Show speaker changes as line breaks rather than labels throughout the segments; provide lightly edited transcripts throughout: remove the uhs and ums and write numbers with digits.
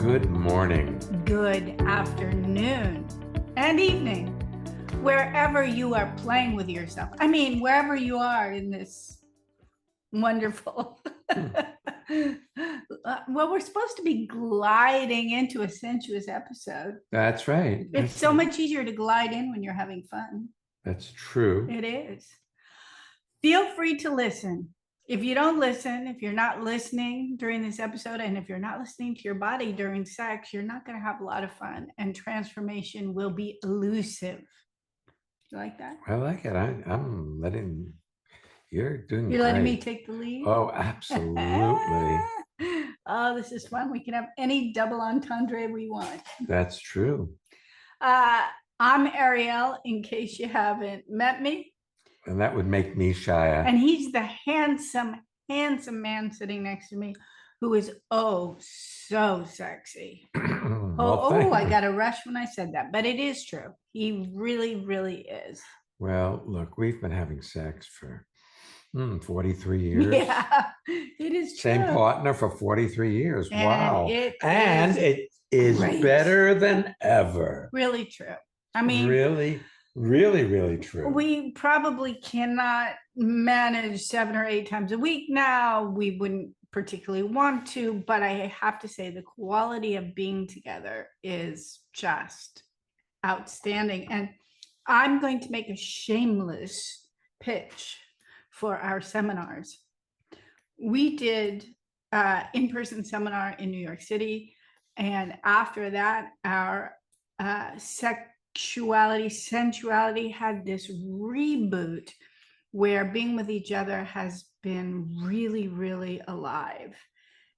Good morning.
Good afternoon and evening, wherever you are playing with yourself. I mean, wherever you are in this wonderful. Well, we're supposed to be gliding into a sensuous episode.
That's right.
It's so much easier to glide in when you're having fun.
That's true.
It is. Feel free to listen. If you don't listen, if you're not listening during this episode, and if you're not listening to your body during sex, you're not going to have a lot of fun, and transformation will be elusive. You like that?
I like it. I'm letting you're doing.
You're letting me
great.
take the lead?
Oh, absolutely.
Oh, this is fun. We can have any double entendre we want.
That's true.
I'm Ariel, in case you haven't met me.
And that would make me Shia.
And he's the handsome man sitting next to me who is so sexy. I got a rush when I said that, but it is true. He really, really is.
Well, look, we've been having sex for 43 years.
Yeah, it is true.
Same partner for 43 years.
And
wow.
it
is
great.
Better than ever.
Really true. I mean,
really, really true.
We probably cannot manage 7 or 8 times a week now. We wouldn't particularly want to, but I have to say the quality of being together is just outstanding. And I'm going to make a shameless pitch for our seminars. We did in-person seminar in New York City, and after that, our sensuality had this reboot where being with each other has been really, really alive.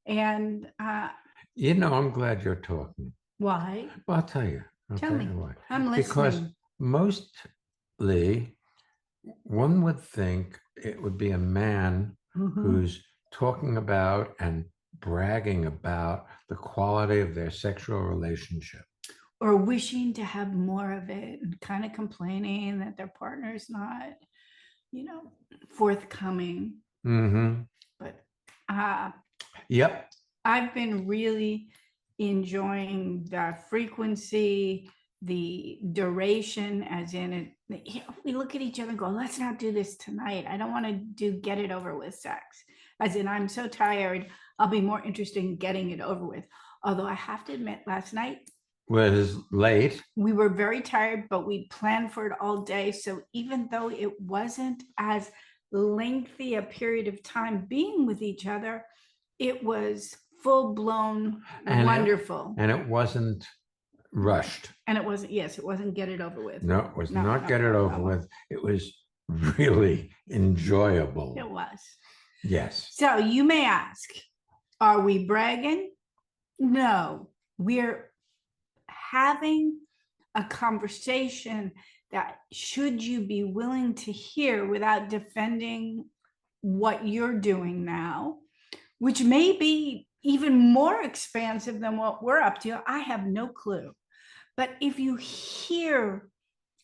And
I'm glad you're talking.
why?
Well, I'll tell you.
Tell me.
Why.
I'm listening.
Because mostly one would think it would be a man who's talking about and bragging about the quality of their sexual relationship.
Or wishing to have more of it and kind of complaining that their partner's not, forthcoming. But
yep.
I've been really enjoying the frequency, the duration, as in it. We look at each other and go, let's not do this tonight. I don't want to get it over with sex. As in, I'm so tired. I'll be more interested in getting it over with. Although I have to admit, last night,
was late.
We were very tired, but we planned for it all day. So even though it wasn't as lengthy a period of time being with each other, it was full-blown wonderful.
And it wasn't rushed.
And it wasn't get it over with.
No, it was not get it over with. It was really enjoyable.
It was.
Yes.
So you may ask, are we bragging? No, we're having a conversation that should you be willing to hear without defending what you're doing now, which may be even more expansive than what we're up to. I have no clue. But if you hear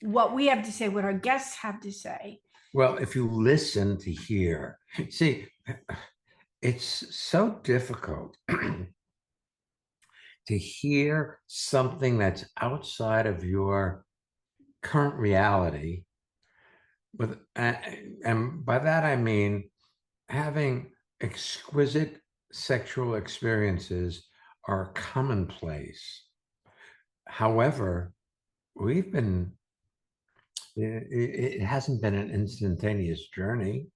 what we have to say, what our guests have to say.
Well, if you listen to hear, see, it's so difficult to hear something that's outside of your current reality. And by that, I mean having exquisite sexual experiences are commonplace. However, it hasn't been an instantaneous journey.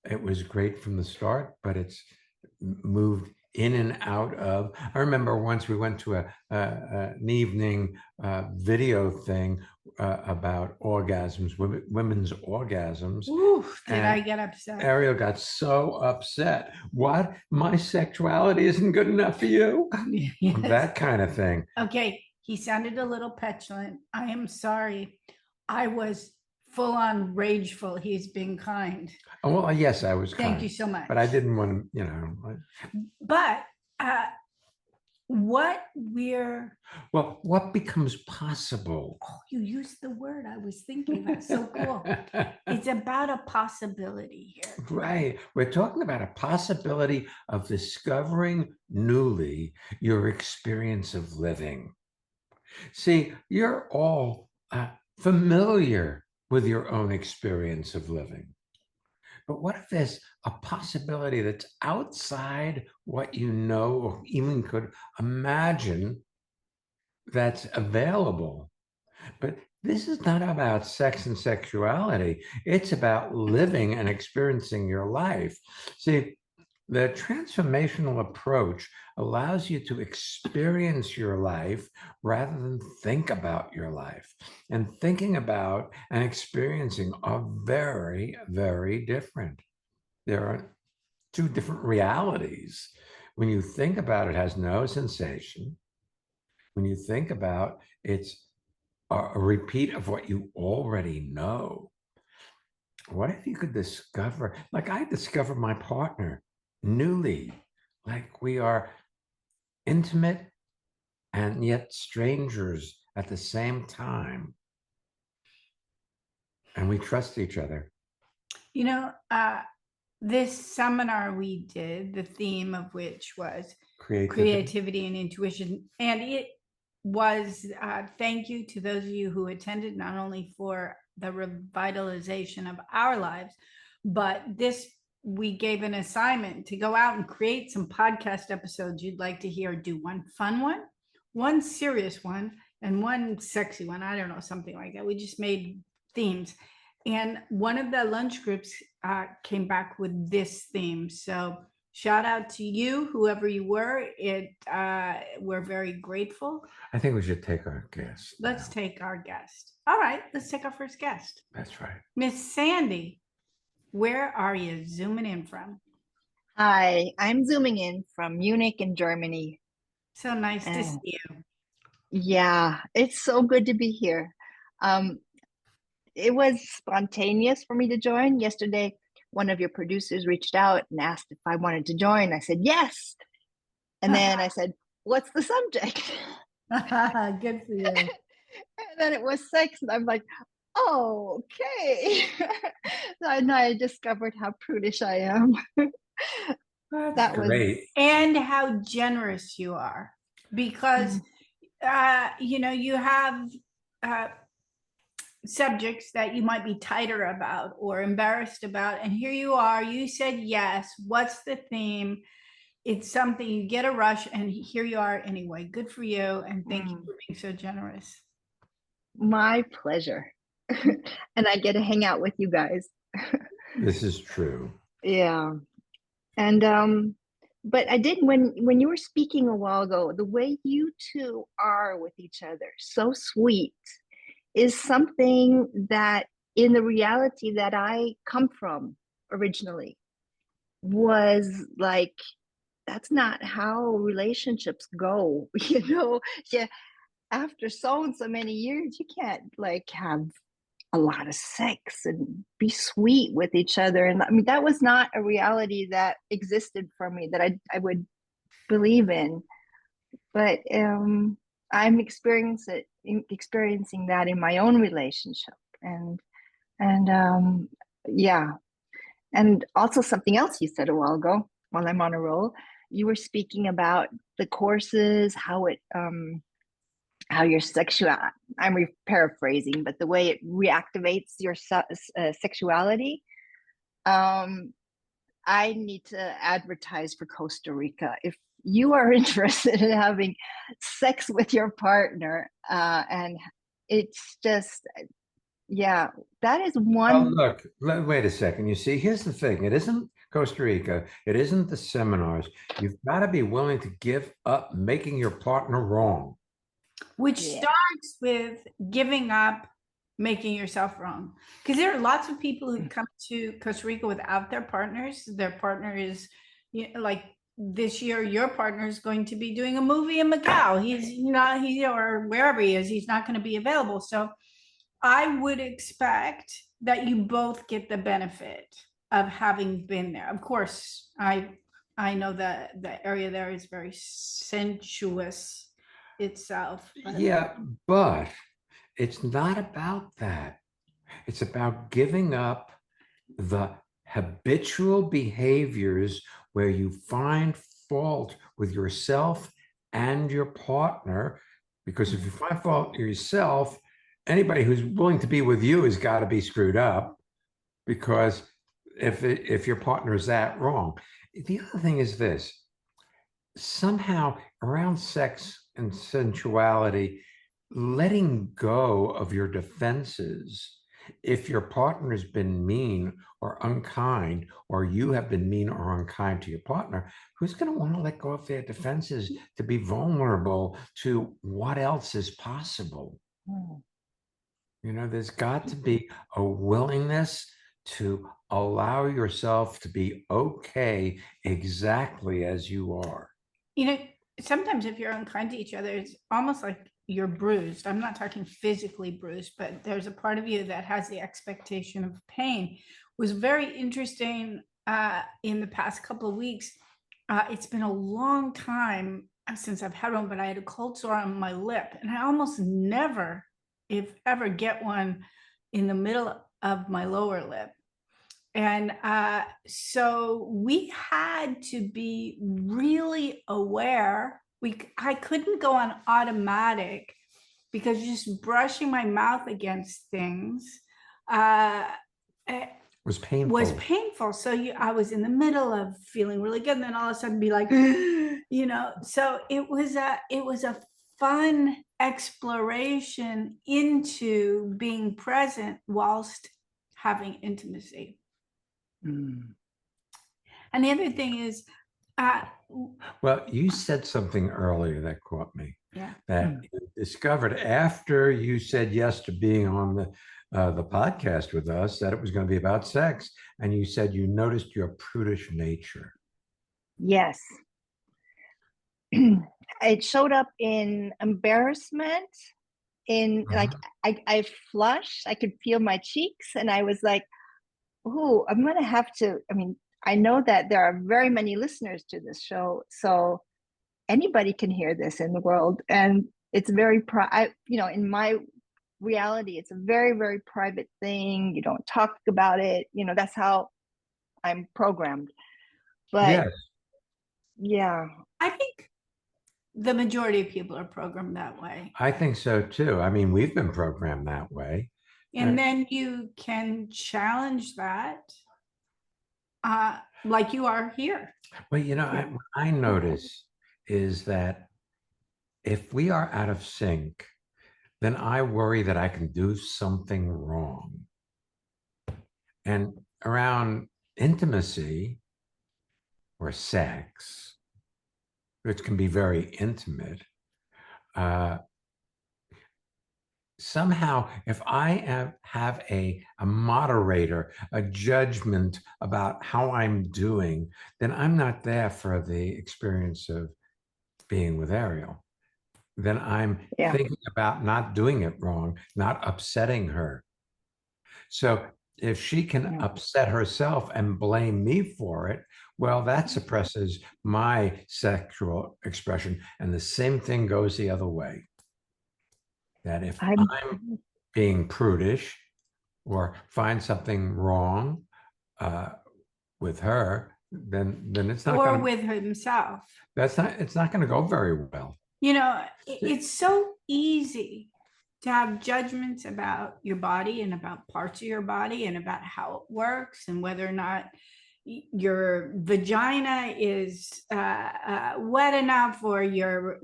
It was great from the start, but it's moved in and out of. I remember once we went to an evening video thing about orgasms, women's orgasms.
Ooh, did I get upset?
Ariel got so upset. What? My sexuality isn't good enough for you? Yes. That kind of thing.
Okay, he sounded a little petulant. I am sorry. I was full on rageful. He's being kind.
Oh, well, yes, I was kind.
Thank you so much.
But I didn't want to,
But what we're,
Well, what becomes possible?
oh, you used the word I was thinking about. So cool. It's about a possibility here.
Right. We're talking about a possibility of discovering newly your experience of living. See, you're all familiar with your own experience of living. But what if there's a possibility that's outside what you know or even could imagine that's available? But this is not about sex and sexuality. It's about living and experiencing your life. See, the transformational approach allows you to experience your life rather than think about your life. And thinking about and experiencing are very, very different. There are two different realities. When you think about it, it has no sensation. When you think about it's a repeat of what you already know. What if you could discover, like I discovered my partner newly, like we are intimate and yet strangers at the same time, and we trust each other.
You know, this seminar we did, the theme of which was creativity and intuition. And it was, thank you to those of you who attended, not only for the revitalization of our lives, but this, we gave an assignment to go out and create some podcast episodes you'd like to hear. Do one fun one serious one, and one sexy one. I don't know, something like that. We just made themes. And one of the lunch groups came back with this theme. So shout out to you, whoever you were. We're very grateful.
I think we should take our guest.
Let's take our guest. All right, let's take our first guest.
That's right.
Miss Sandy, where are you zooming in from?
Hi, I'm zooming in from Munich in Germany.
So nice to see you.
Yeah, it's so good to be here. It was spontaneous for me to join. Yesterday, one of your producers reached out and asked if I wanted to join. I said yes. And then I said, what's the subject?
Good for you.
And then it was sex. And I'm like, oh, okay. And I discovered how prudish I am.
That was great.
And how generous you are. Because, you have subjects that you might be tighter about or embarrassed about, and here you are, you said yes. What's the theme? It's something, you get a rush, and here you are anyway. Good for you, and thank you for being so generous.
My pleasure. And I get to hang out with you guys.
This is true.
Yeah. And but I did, when you were speaking a while ago, the way you two are with each other, so sweet, is something that in the reality that I come from originally was like, that's not how relationships go. Yeah, after so and so many years, you can't like have a lot of sex and be sweet with each other. And I mean, that was not a reality that existed for me that I would believe in. But I'm experiencing that in my own relationship, and yeah, and also something else you said a while ago while I'm on a roll. You were speaking about the courses, how your sexual, I'm paraphrasing, but the way it reactivates your sexuality. I need to advertise for Costa Rica. If you are interested in having sex with your partner, and it's just, yeah, that is one.
Oh, look, wait a second. You see, here's the thing. It isn't Costa Rica. It isn't the seminars. You've got to be willing to give up making your partner wrong.
Which starts with giving up making yourself wrong. Because there are lots of people who come to Costa Rica without their partners. Their partner is, like this year, your partner is going to be doing a movie in Macau. He's not, or wherever he is, he's not going to be available. So I would expect that you both get the benefit of having been there. Of course, I I know that the area there is very sensuous itself, but
Yeah, but it's not about that. It's about giving up the habitual behaviors where you find fault with yourself and your partner. Because if you find fault in yourself, anybody who's willing to be with you has got to be screwed up. Because if your partner is that wrong, the other thing is this: somehow around sex and sensuality, letting go of your defenses. If your partner has been mean or unkind, or you have been mean or unkind to your partner, who's going to want to let go of their defenses to be vulnerable to what else is possible?
Mm.
There's got to be a willingness to allow yourself to be okay exactly as you are.
you know, sometimes if you're unkind to each other, it's almost like you're bruised. I'm not talking physically bruised, but there's a part of you that has the expectation of pain. It was very interesting in the past couple of weeks. It's been a long time since I've had one, but I had a cold sore on my lip, and I almost never, if ever, get one in the middle of my lower lip. And so we had to be really aware. I couldn't go on automatic because just brushing my mouth against things uh,
Was painful.
was painful. So I was in the middle of feeling really good, and then all of a sudden be like, So it was a fun exploration into being present whilst having intimacy.
Mm.
And the other thing is,
Well, you said something earlier that caught me.
yeah,
That you discovered after you said yes to being on the podcast with us that it was going to be about sex, and you said you noticed your prudish nature.
Yes. It showed up in embarrassment, in like I flushed, I could feel my cheeks, and I was like, oh, I'm gonna have to. I mean, I know that there are very many listeners to this show, so anybody can hear this in the world, and it's very in my reality, it's a very, very private thing. You don't talk about it. That's how I'm programmed. But
Yes,
yeah,
I think the majority of people are programmed that way.
I think so too. I mean, we've been programmed that way.
And then you can challenge that like you are here.
But what I notice is that if we are out of sync, then I worry that I can do something wrong. And around intimacy or sex, which can be very intimate, somehow, if I have a moderator, a judgment about how I'm doing, then I'm not there for the experience of being with Ariel. Then I'm
yeah,
thinking about not doing it wrong, not upsetting her. So if she can
yeah.
upset herself and blame me for it, well, that suppresses my sexual expression. And the same thing goes the other way. That if
I'm
I'm being prudish or find something wrong with her, then it's not
Or
going to.
with himself.
It's not going to go very well.
It's so easy to have judgments about your body and about parts of your body and about how it works and whether or not your vagina is wet enough, or your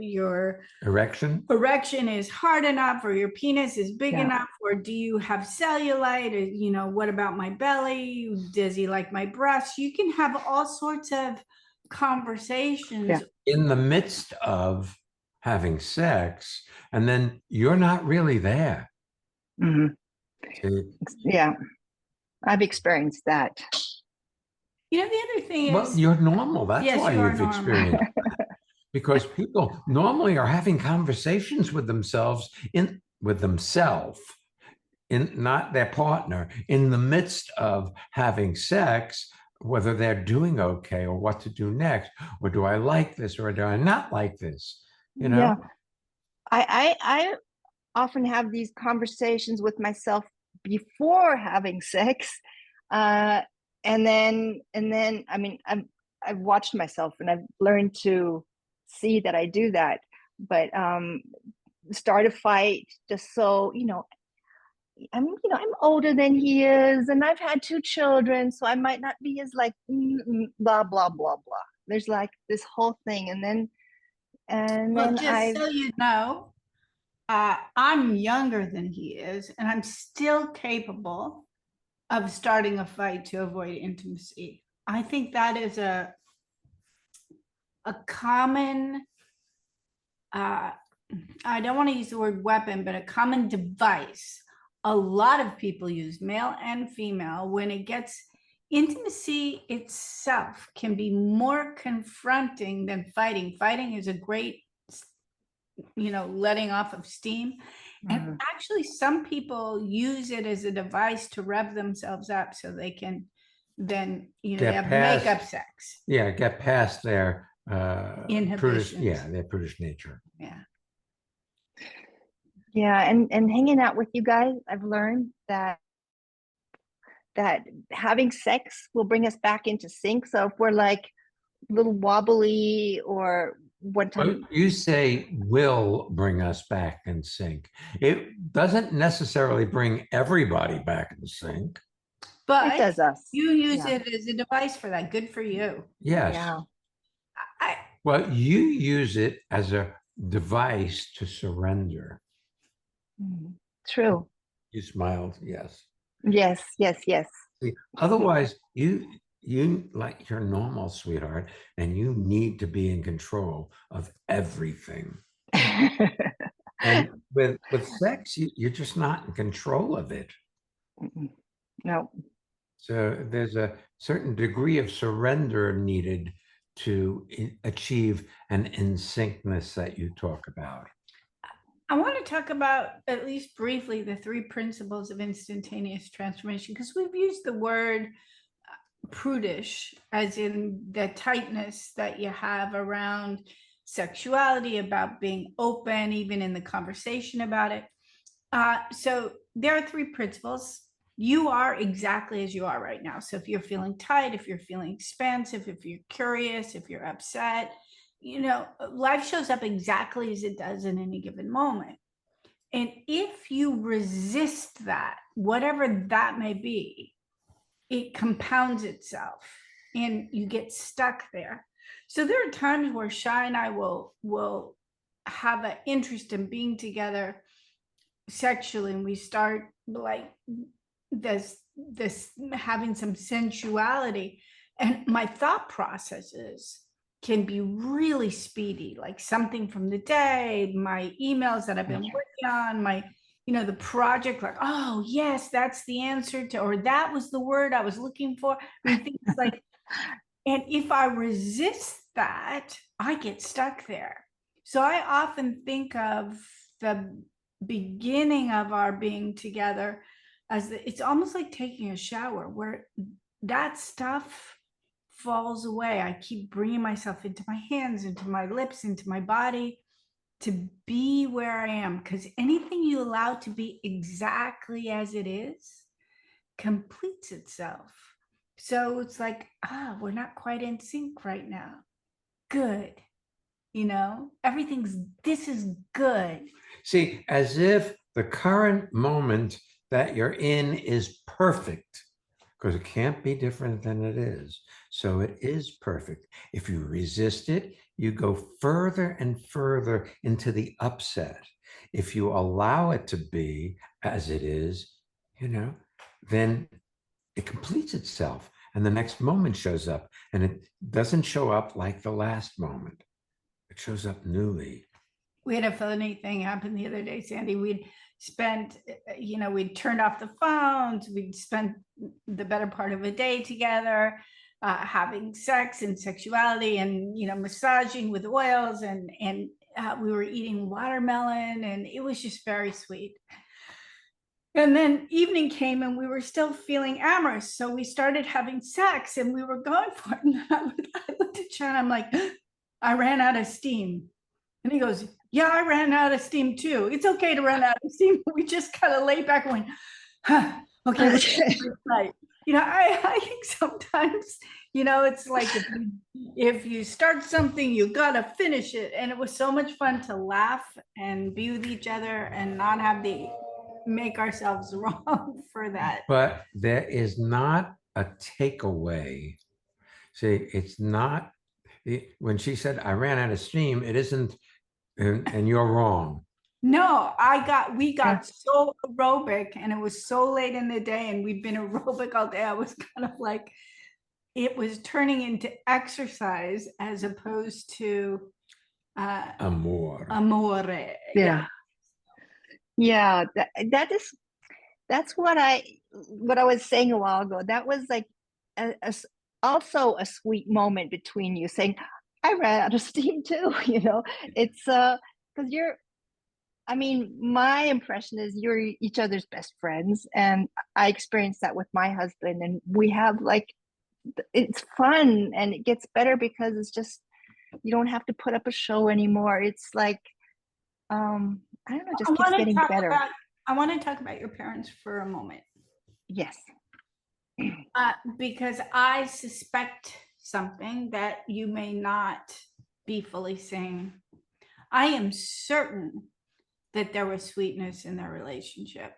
Erection
is hard enough, or your penis is big
Yeah.
enough, or do you have cellulite, or what about my belly, does he like my breasts? You can have all sorts of conversations
in the midst of having sex, and then you're not really there.
Mm-hmm. Yeah, I've experienced that.
The other thing
Well,
is,
you're normal. That's
yes,
why
you are
you've
normal.
experienced that. Because people normally are having conversations with themselves in not their partner in the midst of having sex whether they're doing okay or what to do next, or do I like this or do I not like this? You know?
Yeah. I often have these conversations with myself before having sex. Uh, and then I mean I've watched myself and I've learned to see that I do that. But start a fight just so, I'm older than he is, and I've had two children, so I might not be as like blah blah blah blah. There's like this whole thing, and
Well,
then
just
I
so you know, I'm younger than he is, and I'm still capable of starting a fight to avoid intimacy. I think that is a common, uh, I don't want to use the word weapon, but a common device a lot of people use, male and female, when it gets intimacy itself can be more confronting than fighting. Fighting is a great, letting off of steam. And actually, some people use it as a device to rev themselves up so they can then, they
Get
have
past,
makeup sex
get past their prudish,
inhibitions.
their prudish nature.
Yeah.
yeah, and hanging out with you guys, I've learned that having sex will bring us back into sync. So if we're like a little wobbly or one
Well,
time,
you say will bring us back in sync. It doesn't necessarily bring everybody back in sync.
it
But
does us.
you use
Yeah,
it as a device for that. Good for you.
Yes.
yeah.
I,
Well, you use it as a device to surrender.
True.
You smiled, yes.
Yes, yes, yes.
See, otherwise, you like your normal sweetheart, and you need to be in control of everything. And with sex, you're just not in control of it.
No.
So there's a certain degree of surrender needed to achieve an in syncness that you talk about.
I want to talk about, at least briefly, the three principles of instantaneous transformation, because we've used the word prudish as in the tightness that you have around sexuality, about being open, even in the conversation about it. So there are three principles. You are exactly as you are right now. So if you're feeling tight, if you're feeling expansive, if you're curious, if you're upset, life shows up exactly as it does in any given moment. And if you resist that, whatever that may be, it compounds itself and you get stuck there. So there are times where Shy and I will have an interest in being together sexually, and we start like this having some sensuality, and my thought processes can be really speedy, like something from the day, my emails that I've been working on, my the project, like, oh yes, that's the answer to, or that was the word I was looking for. I mean, things like, and if I resist that, I get stuck there. So I often think of the beginning of our being together as it's almost like taking a shower, where that stuff falls away. I keep bringing myself into my hands, into my lips, into my body, to be where I am, because anything you allow to be exactly as it is completes itself. So it's like, we're not quite in sync right now. Good. This is good.
See, as if the current moment that you're in is perfect, because it can't be different than it is. So it is perfect. If you resist it, you go further and further into the upset. If you allow it to be as it is, then it completes itself and the next moment shows up, and it doesn't show up like the last moment. It shows up newly.
We had a funny thing happen the other day, Sandy. We'd spent, we'd turned off the phones. We'd spent the better part of a day together, having sex and sexuality, and massaging with oils, and we were eating watermelon, and it was just very sweet. And then evening came and we were still feeling amorous. So we started having sex and we were going for it. And I looked at Chad, I'm like, I ran out of steam. And he goes, yeah, I ran out of steam too. It's okay to run out of steam. We just kind of lay back and went, huh, okay, right. I think sometimes, it's like if you start something, you gotta finish it. And it was so much fun to laugh and be with each other and not have to make ourselves wrong for that.
But there is not a takeaway. See, it's not when she said I ran out of steam, it isn't, and you're wrong.
No, we got so aerobic and it was so late in the day and we'd been aerobic all day. I was kind of like, it was turning into exercise as opposed to
Amor.
amore.
Yeah, that's what I was saying a while ago. That was like also a sweet moment between you saying, I ran out of steam too, It's because I mean, my impression is you're each other's best friends, and I experienced that with my husband, and we have like, it's fun and it gets better because it's just, you don't have to put up a show anymore. It's like, I don't know, just keeps getting better.
I want to talk about your parents for a moment.
Yes.
Because I suspect something that you may not be fully saying. I am certain that there was sweetness in their relationship.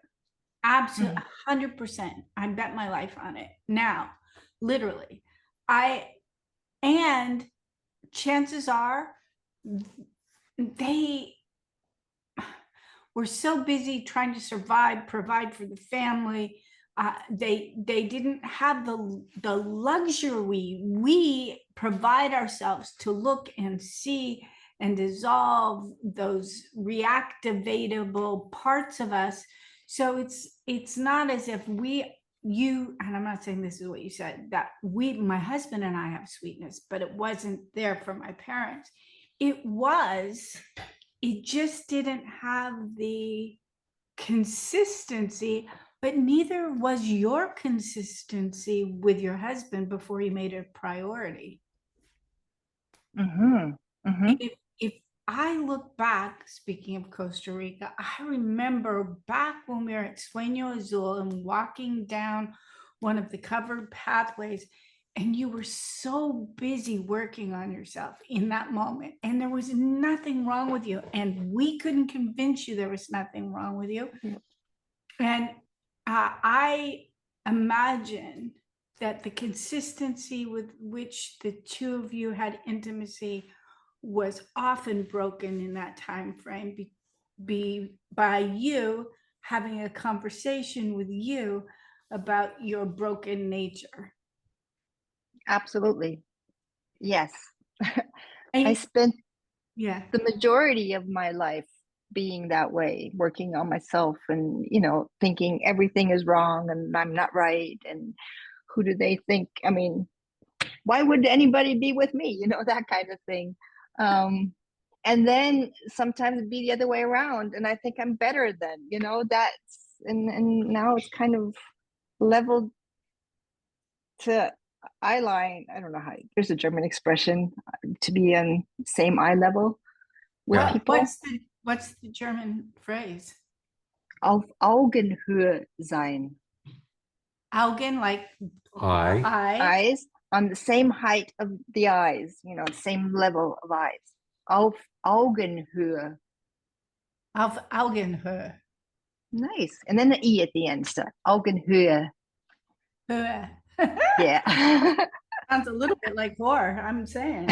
Absolutely, 100%. I bet my life on it. Now, literally, and chances are they were so busy trying to survive, provide for the family. They didn't have the luxury we provide ourselves to look and see and dissolve those reactivatable parts of us. So it's not as if you, and I'm not saying this is what you said, that my husband and I have sweetness, but it wasn't there for my parents. It just didn't have the consistency, but neither was your consistency with your husband before you made it a priority. If I look back, speaking of Costa Rica, I remember back when we were at Sueño Azul and walking down one of the covered pathways, and you were so busy working on yourself in that moment, and there was nothing wrong with you, and we couldn't convince you there was nothing wrong with you. And I imagine that the consistency with which the two of you had intimacy was often broken in that time frame by you having a conversation with you about your broken nature.
Absolutely. Yes. I spent the majority of my life being that way, working on myself and, thinking everything is wrong and I'm not right. And who do they think? I mean, why would anybody be with me? That kind of thing. And then sometimes it'd be the other way around. And I think I'm better than, and now it's kind of leveled to eye line. I don't know how, there's a German expression to be on same eye level with people.
What's the German phrase?
Auf Augenhöhe sein.
Augen, like
eyes on the same height of the eyes, same level of eyes. Auf Augenhöhe.
Auf Augenhöhe.
Nice. And then the E at the end, so Augenhöhe.
Höhe.
Yeah.
Sounds a little bit like whore, I'm saying.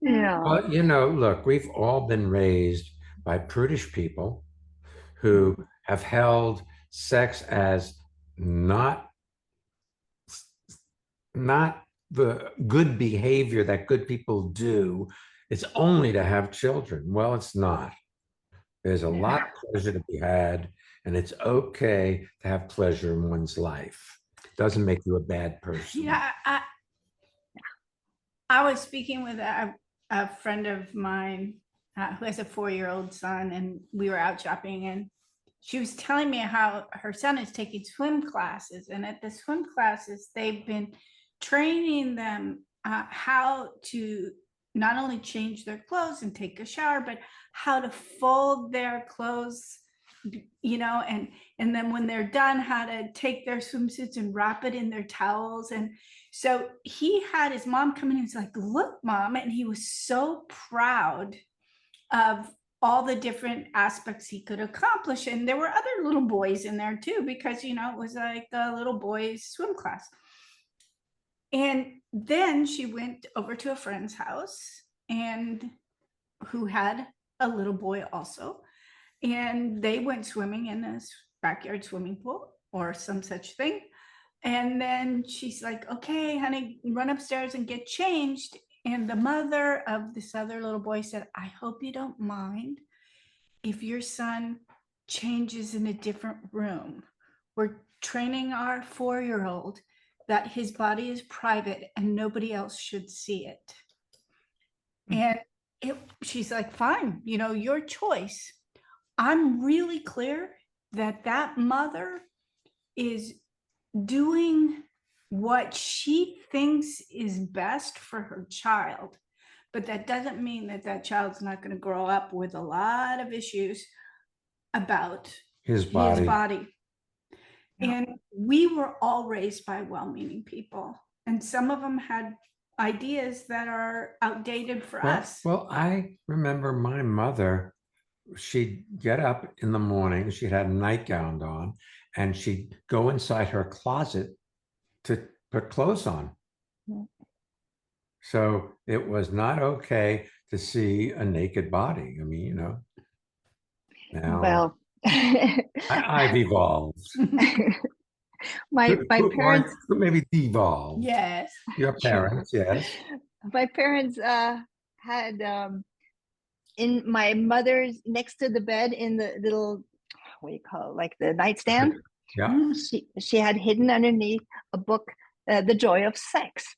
Yeah.
Well, look, we've all been raised by prudish people who have held sex as not the good behavior that good people do. It's only to have children. Well, it's not. There's a lot of pleasure to be had, and it's okay to have pleasure in one's life. It doesn't make you a bad person.
Yeah, I was speaking with a friend of mine who has a 4-year-old son, and we were out shopping, and she was telling me how her son is taking swim classes, and at the swim classes, they've been training them how to not only change their clothes and take a shower, but how to fold their clothes, and then when they're done, how to take their swimsuits and wrap it in their towels. And so he had his mom come in and he's like, look, Mom. And he was so proud of all the different aspects he could accomplish. And there were other little boys in there too, because, it was like a little boys swim class. And then she went over to a friend's house, and who had a little boy also. And they went swimming in a backyard swimming pool or some such thing. And then she's like, okay, honey, run upstairs and get changed. And the mother of this other little boy said, I hope you don't mind if your son changes in a different room. We're training our 4-year-old that his body is private and nobody else should see it. And she's like, fine, your choice. I'm really clear that that mother is doing what she thinks is best for her child. But that doesn't mean that that child's not going to grow up with a lot of issues about
His body.
Yeah. And we were all raised by well-meaning people. And some of them had ideas that are outdated for us.
Well, I remember my mother, she'd get up in the morning, she'd had a nightgown on, and she'd go inside her closet to put clothes on.
Yeah.
So it was not okay to see a naked body. I mean, now
Well,
I've evolved.
my parents
maybe devolved.
Yes.
Your parents, yes.
My parents had in my mother's next to the bed in the little, what do you call it, like the nightstand.
Yeah.
She had hidden underneath a book, The Joy of Sex.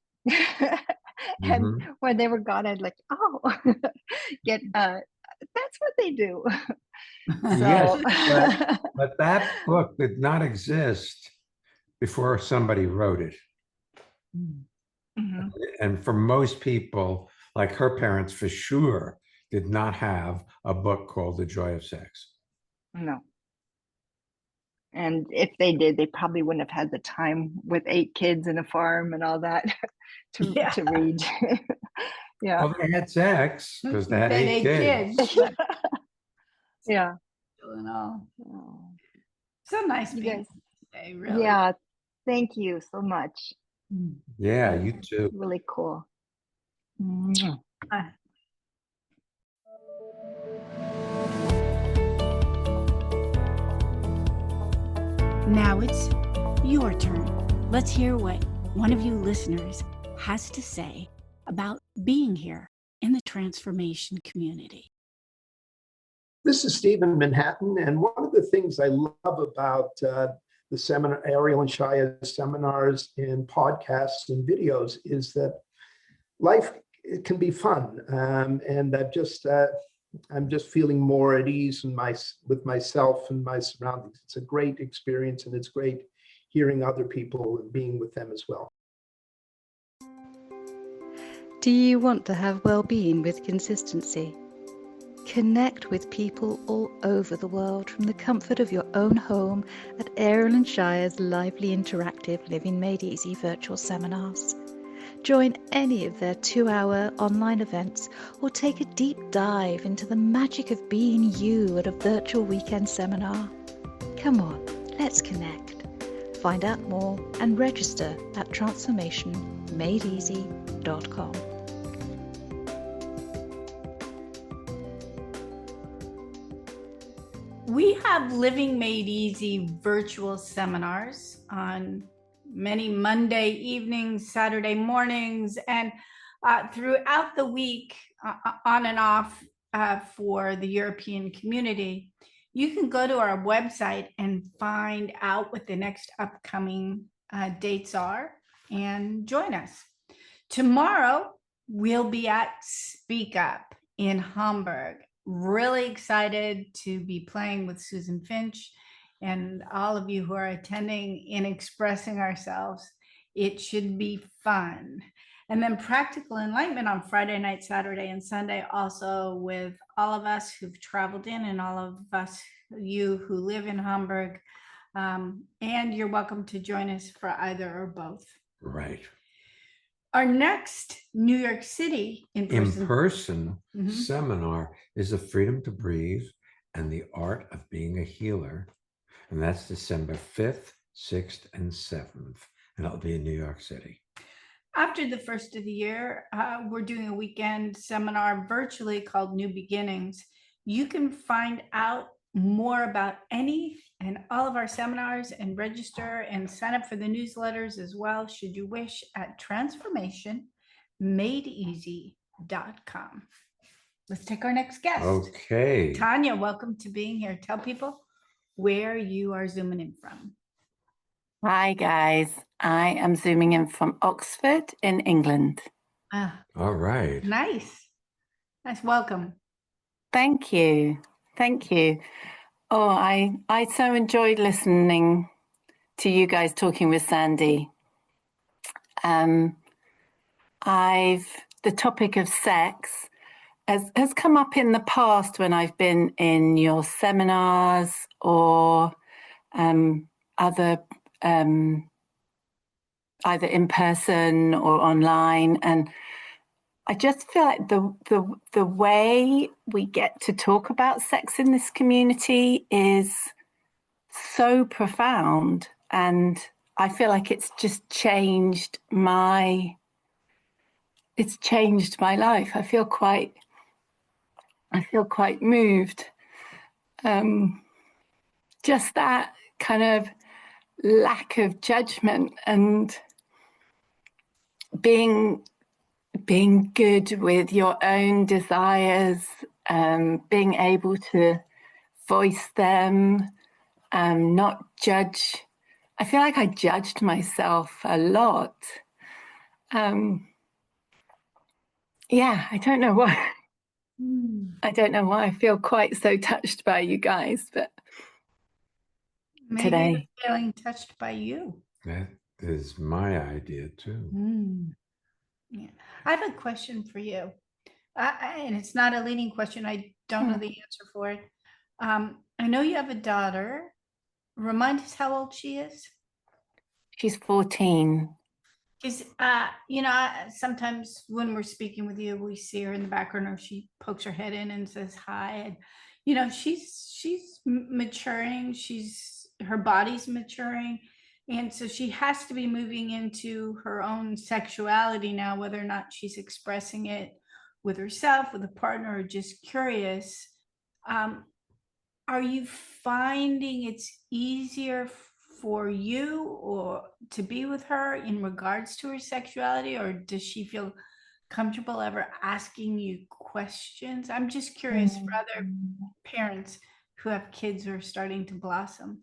And when they were gone, I'd like, that's what they do.
Yes, but that book did not exist before somebody wrote it.
Mm-hmm.
And for most people, like her parents for sure, did not have a book called The Joy of Sex.
No. And if they did, they probably wouldn't have had the time with 8 kids and a farm and all that to read. Yeah.
Well, they had sex because they had 8 kids.
Yeah.
Oh. So nice
You
being
guys,
today, really.
yeah. Thank you so much.
Yeah, you too.
Really cool.
Now it's your turn. Let's hear what one of you listeners has to say about being here in the transformation community.
This is Steve in Manhattan, and one of the things I love about the seminar, Ariel and Shaya's seminars and podcasts and videos, is that life can be fun, and I'm just feeling more at ease with myself and my surroundings. It's a great experience, and it's great hearing other people and being with them as well.
Do you want to have well-being with consistency? Connect with people all over the world from the comfort of your own home at Ariel and Shaya's lively interactive Living Made Easy virtual seminars. Join any of their 2-hour online events or take a deep dive into the magic of being you at a virtual weekend seminar. Come on, let's connect. Find out more and register at transformationmadeeasy.com.
We have Living Made Easy virtual seminars on many Monday evenings, Saturday mornings, and throughout the week, on and off for the European community. You can go to our website and find out what the next upcoming dates are and join us. Tomorrow, we'll be at Speak Up in Hamburg really excited to be playing with Susan Finch and all of you who are attending in expressing ourselves. It should be fun. And then Practical Enlightenment on Friday night, Saturday, and Sunday, also with all of us who've traveled in and all of us, you who live in Hamburg. And you're welcome to join us for either or both.
Right.
Our next New York City
in-person
Mhm.
seminar is The Freedom to Breathe and the Art of Being a Healer. And that's December 5th, 6th, and 7th. And it'll be in New York City.
After the first of the year, we're doing a weekend seminar virtually called New Beginnings. You can find out more about any and all of our seminars and register and sign up for the newsletters as well, should you wish, at transformationmadeeasy.com. Let's take our next guest.
Okay.
Tanya, welcome to being here. Tell people where you are zooming in from.
Hi, guys. I am zooming in from Oxford in England.
Ah,
All right.
nice. Nice. Welcome.
Thank you. Thank you. Oh, I so enjoyed listening to you guys talking with Sandy. The topic of sex has come up in the past when I've been in your seminars or other either in person or online, and I just feel like the way we get to talk about sex in this community is so profound, and I feel like it's just changed my life. I feel quite moved. Just that kind of lack of judgment and being good with your own desires, being able to voice them, not judge. I feel like I judged myself a lot. Yeah, I don't know why. I don't know why I feel quite so touched by you guys, but
Maybe
today
they're feeling touched by you.
That is my idea too.
Yeah. I have a question for you. And it's not a leading question. I don't know the answer for it. I know you have a daughter. Remind us how old she is.
she's 14.
Because, sometimes when we're speaking with you, we see her in the background or she pokes her head in and says hi. And, she's maturing. Her body's maturing. And so she has to be moving into her own sexuality now, whether or not she's expressing it with herself, with a partner, or just curious. Are you finding it's easier for you or to be with her in regards to her sexuality, or does she feel comfortable ever asking you questions? I'm just curious for other parents who have kids who are starting to blossom.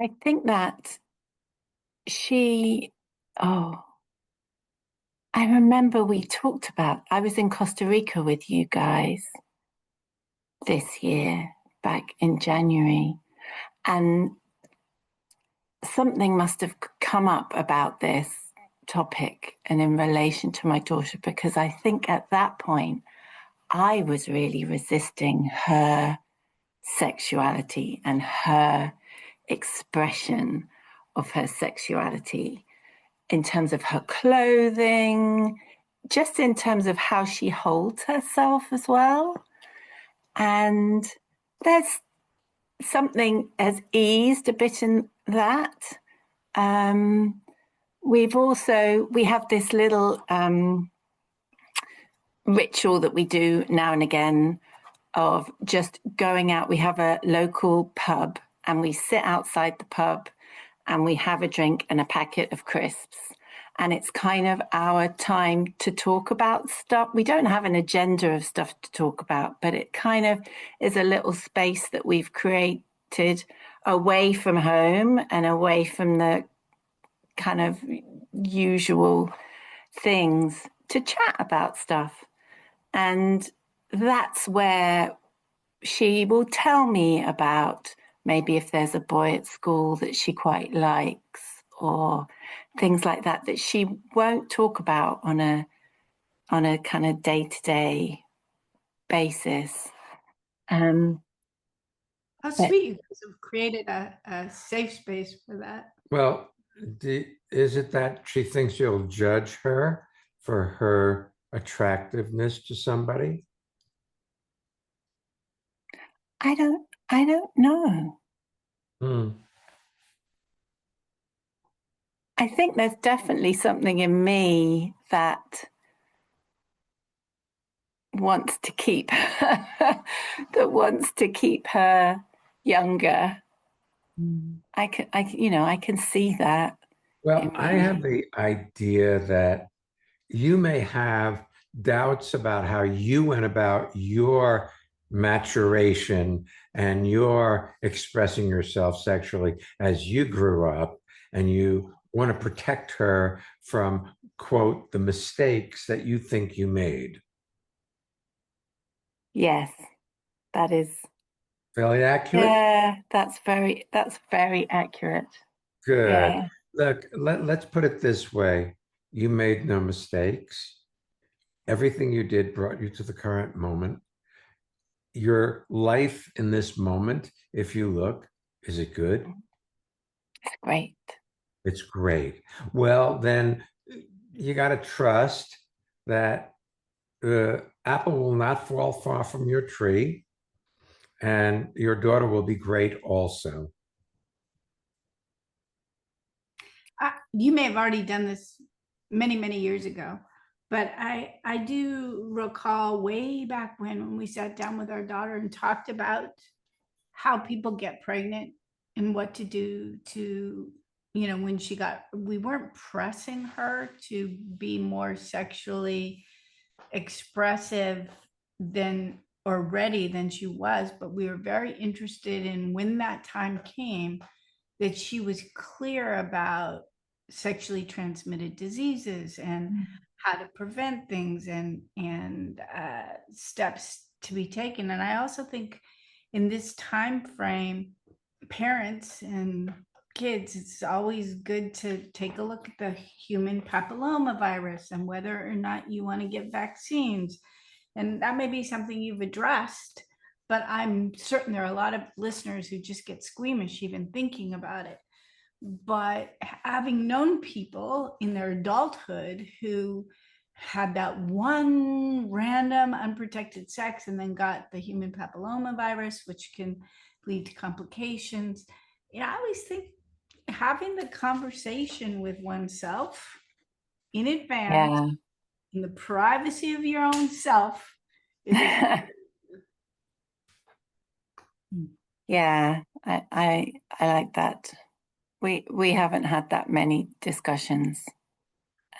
I think that I remember we talked about, I was in Costa Rica with you guys this year, back in January, and something must have come up about this topic and in relation to my daughter, because I think at that point I was really resisting her sexuality and her expression of her sexuality in terms of her clothing, just in terms of how she holds herself as well. And there's something has eased a bit in that. We have this little ritual that we do now and again of just going out. We have a local pub and we sit outside the pub and we have a drink and a packet of crisps. And it's kind of our time to talk about stuff. We don't have an agenda of stuff to talk about, but it kind of is a little space that we've created away from home and away from the kind of usual things to chat about stuff. And that's where she will tell me about maybe if there's a boy at school that she quite likes, or things like that, that she won't talk about on a kind of day-to-day basis.
How sweet, you guys have created a safe space for that.
Well, is it that she thinks you'll judge her for her attractiveness to somebody?
I don't know.
Hmm.
I think there's definitely something in me that wants to keep that wants to keep her younger. I can see that
Well,
in
I
me.
have the idea that you may have doubts about how you went about your maturation and your expressing yourself sexually as you grew up, and you want to protect her from, quote, the mistakes that you think you made.
Yes, that is.
Fairly accurate?
Yeah, that's very accurate.
Good.
Yeah.
Look, let's put it this way. You made no mistakes. Everything you did brought you to the current moment. Your life in this moment, if you look, is it good?
It's great.
It's great. Well, then you got to trust that apple will not fall far from your tree, and your daughter will be great also.
You may have already done this many, many years ago, but I do recall way back when we sat down with our daughter and talked about how people get pregnant and what to do to, when we weren't pressing her to be more sexually expressive than or ready than she was, but we were very interested in when that time came that she was clear about sexually transmitted diseases and how to prevent things and steps to be taken. And I also think in this time frame, parents and kids, it's always good to take a look at the human papillomavirus and whether or not you want to get vaccines. And that may be something you've addressed, but I'm certain there are a lot of listeners who just get squeamish even thinking about it. But having known people in their adulthood who had that one random unprotected sex and then got the human papillomavirus, which can lead to complications, I always think having the conversation with oneself in advance,
Yeah.
in the privacy of your own self, is
Yeah, I like that. We haven't had that many discussions.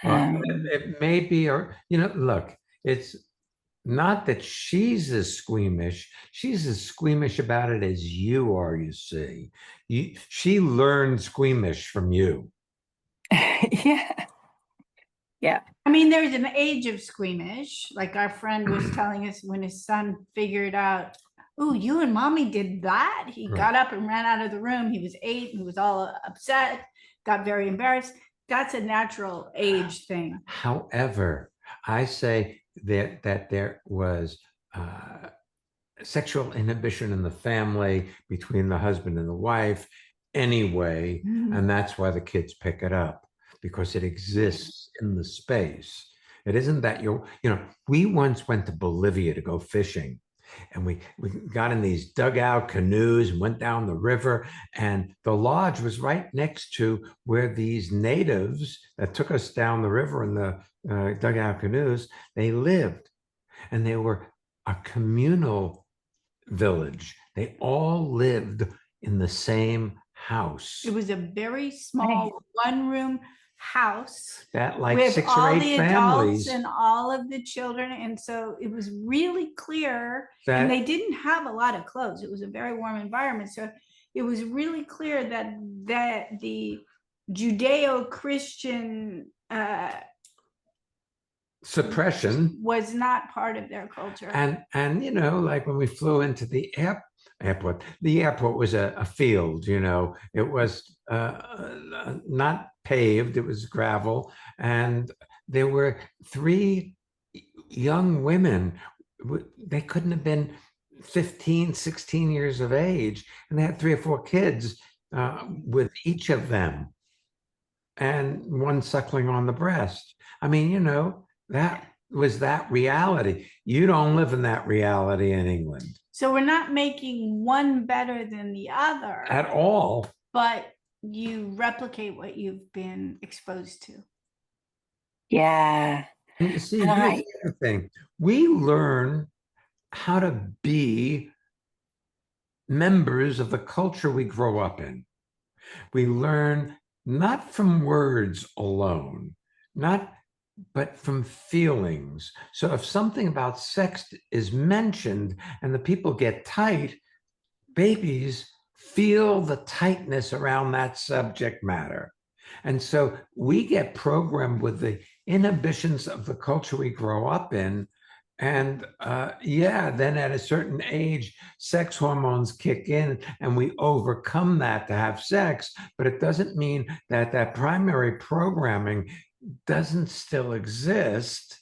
It may be, or, look, it's not that she's as squeamish. She's as squeamish about it as you are, you see. She learned squeamish from you.
Yeah. Yeah.
I mean, there's an age of squeamish. Like our friend was telling us when his son figured out, oh, you and mommy did that. He got up and ran out of the room. He was 8. He was all upset, got very embarrassed. That's a natural age thing.
However, I say that there was sexual inhibition in the family between the husband and the wife anyway, and that's why the kids pick it up, because it exists in the space. It isn't that we once went to Bolivia to go fishing, and we got in these dugout canoes and went down the river, and the lodge was right next to where these natives that took us down the river in the dugout canoes, they lived, and they were a communal village. They all lived in the same house.
It was a very small one-room house
that like
with
6
all
or 8
the
families
adults and all of the children. And so it was really clear, and they didn't have a lot of clothes. It was a very warm environment. So it was really clear that the Judeo-Christian
suppression.
was not part of their culture.
And you know, like when we flew into the airport, the airport was a field, you know, it was not paved, it was gravel. And there were three young women. They couldn't have been 15, 16 years of age. And they had 3 or 4 kids with each of them, and one suckling on the breast. I mean, you know, that was that reality. You don't live in that reality in England
So we're not making one better than the other
at all.
but you replicate what you've been exposed to.
Yeah.
And you see,
And
here's the other thing. We learn how to be members of the culture we grow up in. We learn not from words alone, but from feelings. So if something about sex is mentioned and the people get tight, babies feel the tightness around that subject matter. And so we get programmed with the inhibitions of the culture we grow up in. And then at a certain age, sex hormones kick in and we overcome that to have sex. But it doesn't mean that that primary programming doesn't still exist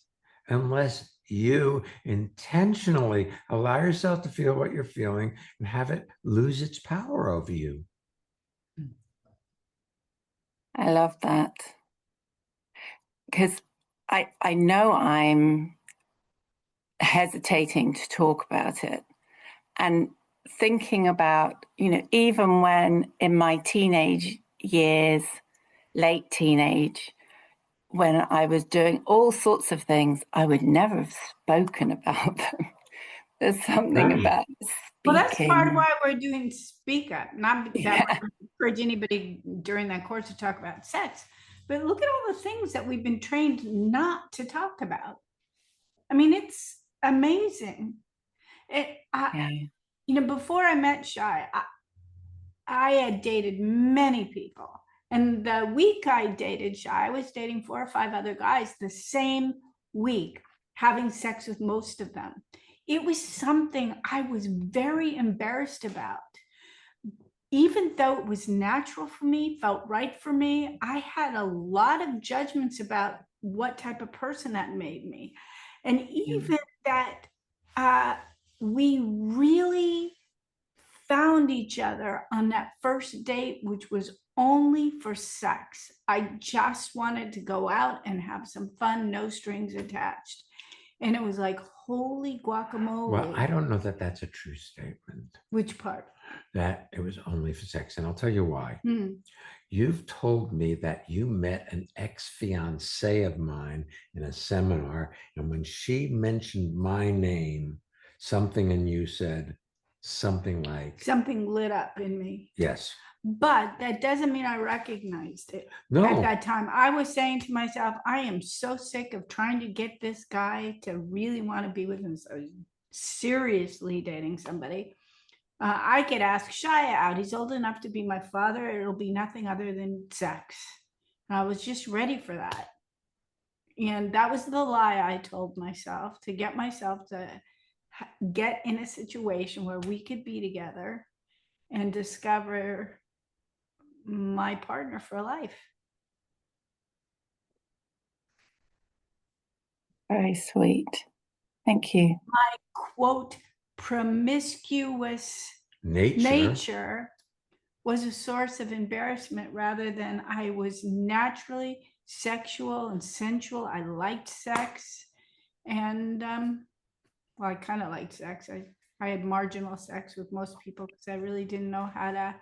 unless you intentionally allow yourself to feel what you're feeling and have it lose its power over you.
I love that. Because I know I'm hesitating to talk about it and thinking about, you know, even when in my teenage years, late teenage, when I was doing all sorts of things, I would never have spoken about them. There's something about speaking.
Well, that's part of why we're doing Speak Up. Not that
Yeah.
I encourage anybody during that course to talk about sex, but look at all the things that we've been trained not to talk about. I mean, it's amazing.
Yeah.
You know, before I met Shai, I had dated many people. And the week I dated Shai, I was dating 4 or 5 other guys the same week, having sex with most of them. It was something I was very embarrassed about. Even though it was natural for me, felt right for me, I had a lot of judgments about what type of person that made me. And even that we really found each other on that first date, which was only for sex. I just wanted to go out and have some fun, no strings attached. And it was like, holy guacamole.
Well, I don't know that that's a true statement.
Which part?
That it was only for sex. And I'll tell you why. You've told me that you met an ex-fiancée of mine in a seminar. And when she mentioned my name, something in you said something like...
Something lit up in me.
Yes.
But that doesn't mean I recognized it.
No.
At that time, I was saying to myself, I am so sick of trying to get this guy to really want to be with him. So seriously dating somebody. I could ask Shia out. He's old enough to be my father. It'll be nothing other than sex. And I was just ready for that. And that was the lie I told myself, to get myself to get in a situation where we could be together and discover my partner for life.
Very sweet. Thank you.
My quote, promiscuous nature was a source of embarrassment rather than I was naturally sexual and sensual. I liked sex. And well, I kind of liked sex. I had marginal sex with most people because I really didn't know how to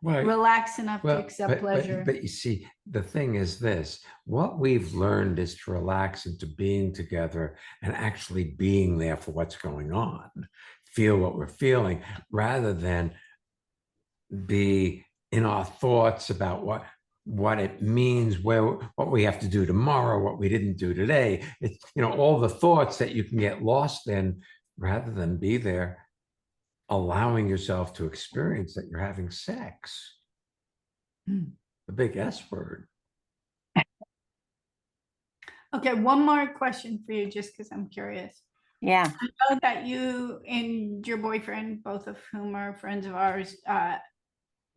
relax enough to accept pleasure.
But you see, the thing is this: what we've learned is to relax into being together and actually being there for what's going on, feel what we're feeling, rather than be in our thoughts about what it means, what we have to do tomorrow, what we didn't do today. It's, you know, all the thoughts that you can get lost in, rather than be there allowing yourself to experience that you're having sex. The big S word.
Okay, one more question for you, just because I'm curious.
Yeah.
I know that you and your boyfriend, both of whom are friends of ours,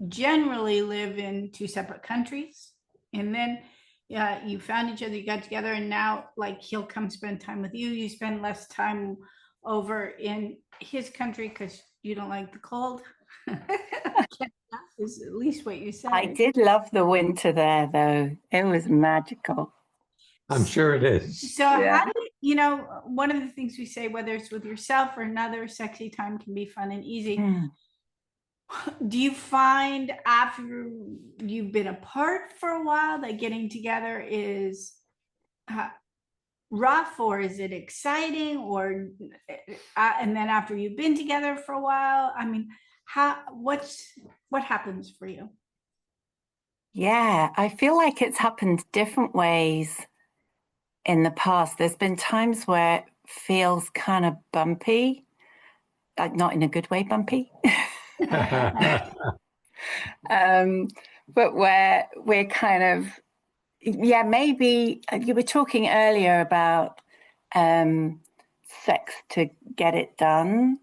generally live in two separate countries. And then you found each other, you got together, and now like he'll come spend time with you. You spend less time over in his country because you don't like the cold. Is at least what you said.
I did love the winter there, though. It was magical.
I'm sure it is.
So
Yeah.
how do you know, one of the things we say, whether it's with yourself or another, sexy time can be fun and easy.
Mm.
Do you find after you've been apart for a while that getting together is rough, or is it exciting, or and then after you've been together for a while, I mean, what happens for you?
Yeah, I feel like it's happened different ways in the past. There's been times where it feels kind of bumpy, like not in a good way bumpy. But where we're kind of, yeah, maybe you were talking earlier about sex to get it done.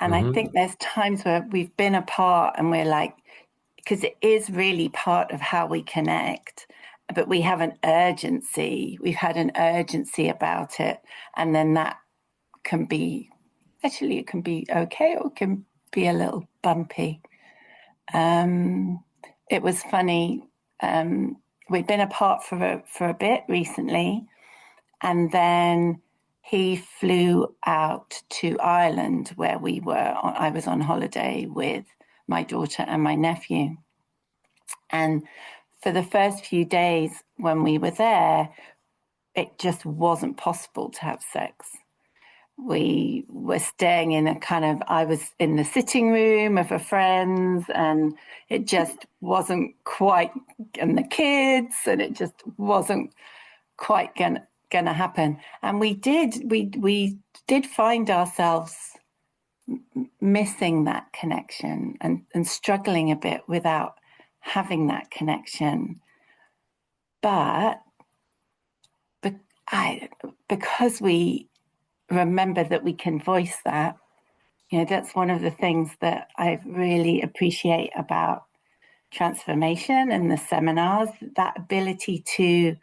And I think there's times where we've been apart and we're like, because it is really part of how we connect, but we have an urgency. We've had an urgency about it. And then that can be, actually, it can be okay, or it can be a little bumpy. It was funny. We'd been apart for a bit recently, and then he flew out to Ireland where we were. I was on holiday with my daughter and my nephew. And for the first few days when we were there, it just wasn't possible to have sex. We were staying in a kind of, I was in the sitting room of a friend's, and it just wasn't quite, and the kids, and it just wasn't quite gonna happen. And we did find ourselves missing that connection and struggling a bit without having that connection. But because we remember that we can voice that, that's one of the things that I really appreciate about transformation and the seminars, that ability to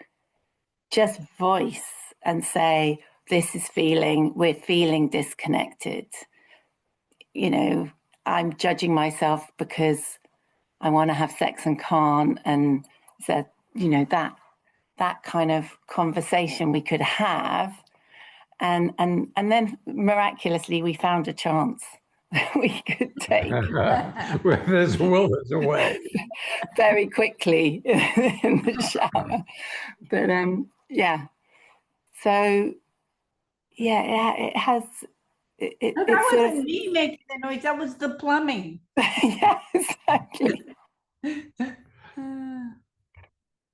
just voice and say, this is we're feeling disconnected. I'm judging myself because I want to have sex and can't. And that, that kind of conversation we could have. And then miraculously we found a chance we could take.
Where there's a will, there's a way.
Very quickly in the shower. But yeah. So yeah, it has.
That wasn't me making the noise. That was the plumbing.
Yeah, exactly.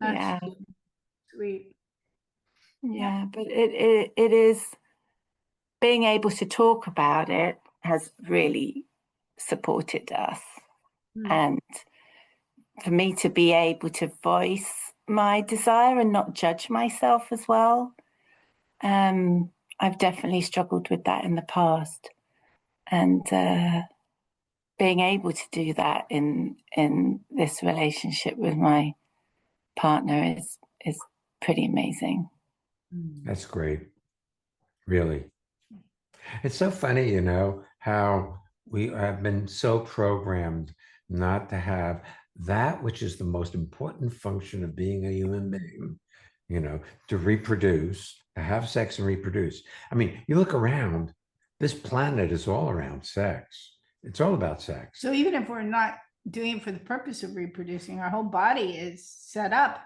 Yeah. Sweet.
Yeah, but it is, being able to talk about it has really supported us. And for me to be able to voice my desire and not judge myself as well. I've definitely struggled with that in the past. And being able to do that in this relationship with my partner is pretty amazing.
That's great. Really. It's so funny, how we have been so programmed not to have that which is the most important function of being a human being, to reproduce, to have sex and reproduce. I mean, you look around, this planet is all around sex. It's all about sex.
So even if we're not doing it for the purpose of reproducing, our whole body is set up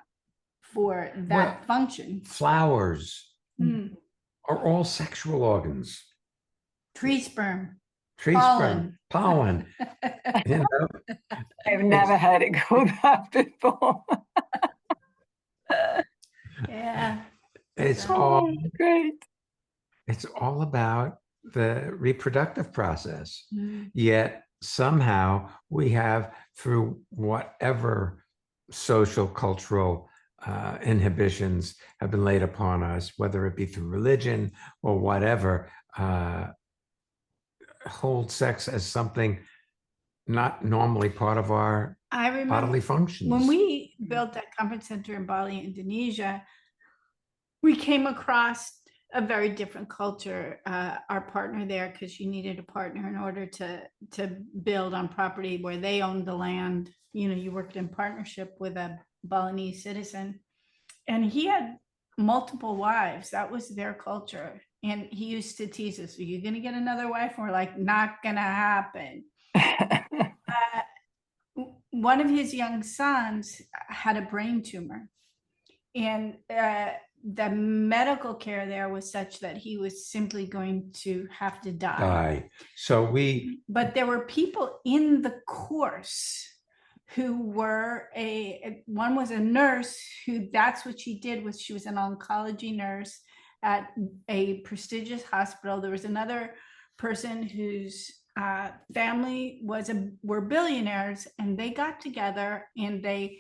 for that function.
Flowers are all sexual organs.
Tree sperm.
Pollen.
I've never heard it called that before.
Yeah.
It's all
great.
It's all about the reproductive process. Yet somehow we have, through whatever social, cultural inhibitions have been laid upon us, whether it be through religion or whatever, hold sex as something not normally part of our
I remember
bodily functions.
when we built that conference center in Bali, Indonesia, we came across a very different culture. Our partner there, because you needed a partner in order to build on property where they owned the land. You know, you worked in partnership with a Balinese citizen, and he had multiple wives. That was their culture. And he used to tease us, "Are you going to get another wife?" And we're like, "Not going to happen." One of his young sons had a brain tumor, and the medical care there was such that he was simply going to have to die.
So
but there were people in the course who were one was a nurse who, that's what she did, was she was an oncology nurse at a prestigious hospital. There was another person whose family were billionaires, and they got together and they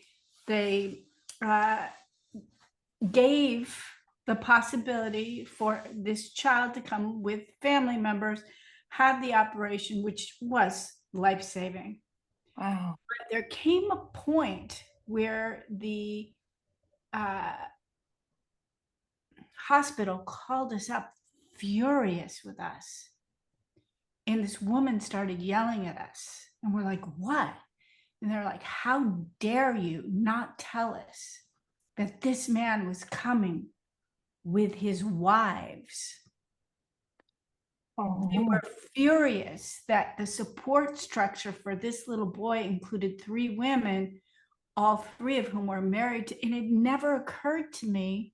gave the possibility for this child to come with family members, have the operation, which was life-saving.
Wow.
But there came a point where the hospital called us up furious with us. And this woman started yelling at us. And we're like, "What?" And they're like, "How dare you not tell us that this man was coming with his wives?"
Oh.
They were furious that the support structure for this little boy included 3 women, all 3 of whom were married to, and it never occurred to me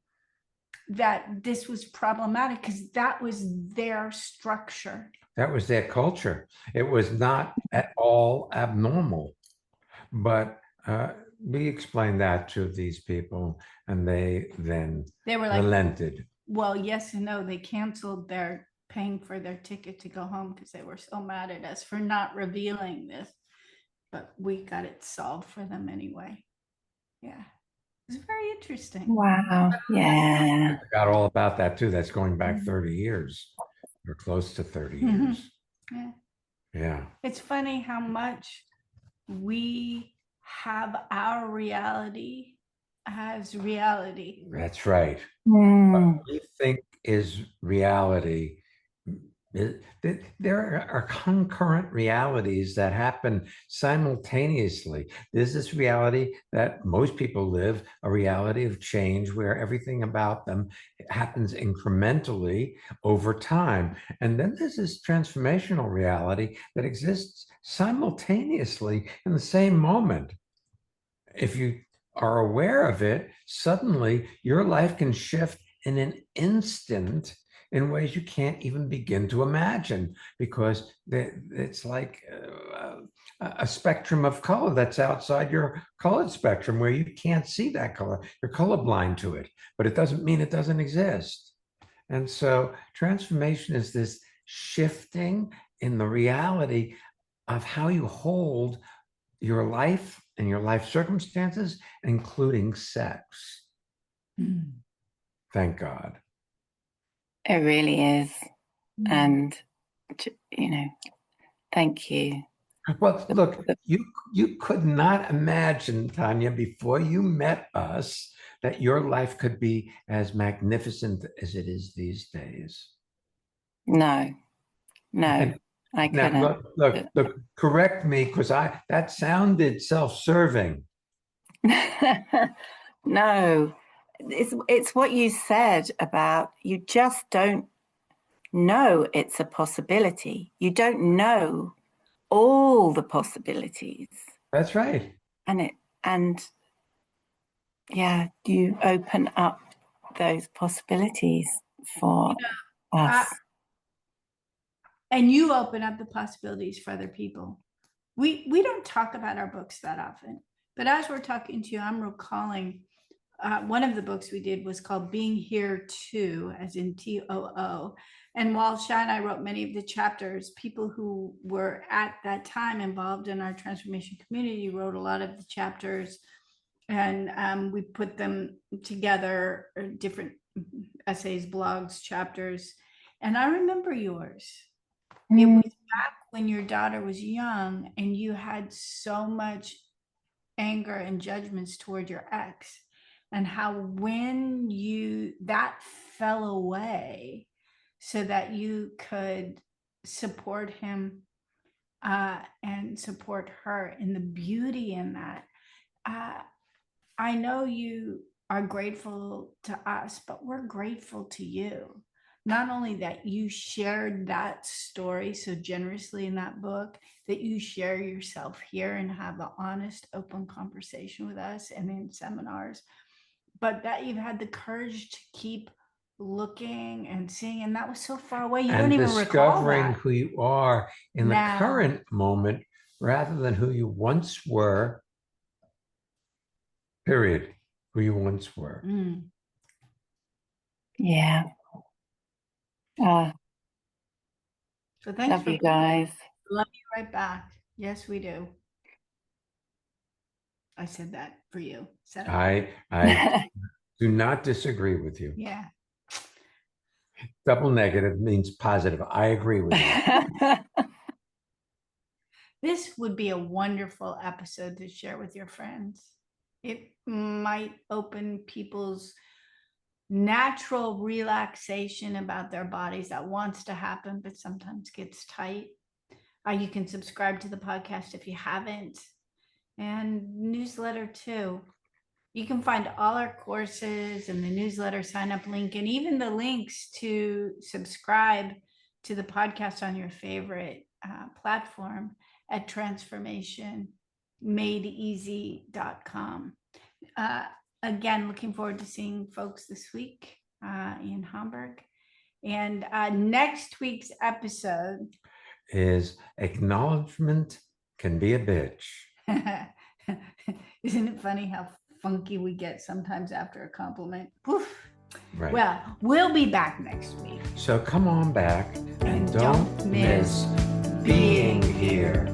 that this was problematic because that was their structure.
that was their culture. It was not at all abnormal. But we explained that to these people, and they then
They were like,
relented.
well, yes and no. They canceled their paying for their ticket to go home because they were so mad at us for not revealing this. But we got it solved for them anyway. Yeah. It was very interesting.
Wow. Yeah.
I forgot all about that too. That's going back
Mhm.
30 years or close to 30
Mhm.
years.
Yeah.
Yeah.
It's funny how much we have our reality as reality.
That's right.
Mm.
What we think is reality. There are concurrent realities that happen simultaneously. There's this reality that most people live, a reality of change where everything about them happens incrementally over time. And then there's this transformational reality that exists simultaneously in the same moment. If you are aware of it, suddenly your life can shift in an instant in ways you can't even begin to imagine, because it's like a spectrum of color that's outside your colored spectrum where you can't see that color. You're colorblind to it, but it doesn't mean it doesn't exist. And so transformation is this shifting in the reality of how you hold your life and your life circumstances, including sex. Thank God.
It really is. And, thank you.
Well, look, you could not imagine, Tanya, before you met us, that your life could be as magnificent as it is these days.
No,
And
I
now,
couldn't.
look, correct me, because that sounded self-serving.
No, it's what you said about you just don't know it's a possibility. You don't know all the possibilities.
That's right.
And yeah, you open up those possibilities for us.
And you open up the possibilities for other people. We don't talk about our books that often, but as we're talking to you, I'm recalling one of the books we did was called Being Here Too, as in TOO. And while Shai and I wrote many of the chapters, people who were at that time involved in our transformation community wrote a lot of the chapters And we put them together, different essays, blogs, chapters. And I remember yours. It was back when your daughter was young and you had so much anger and judgments toward your ex, and how when that fell away so that you could support him and support her, and the beauty in that. I know you are grateful to us, but we're grateful to you. Not only that you shared that story so generously in that book, that you share yourself here and have the honest, open conversation with us and in seminars, but that you've had the courage to keep looking and seeing, and that was so far away. You don't even recall
discovering
that.
who you are in the
Now.
current moment rather than who you once were. Period. Who you once were.
Yeah.
So thanks
Love
for
you guys.
Love you right back. Yes, we do. I said that for you. Said it.
I do not disagree with you.
Yeah.
Double negative means positive. I agree with you.
This would be a wonderful episode to share with your friends. It might open people's natural relaxation about their bodies that wants to happen, but sometimes gets tight. You can subscribe to the podcast if you haven't, and newsletter too. You can find all our courses and the newsletter sign up link, and even the links to subscribe to the podcast on your favorite platform at transformationmadeeasy.com. Again, looking forward to seeing folks this week in Hamburg. And next week's episode
is acknowledgement can be a bitch.
Isn't it funny how funky we get sometimes after a compliment? Poof.
Right.
Well, we'll be back next week.
So come on back and don't miss being here.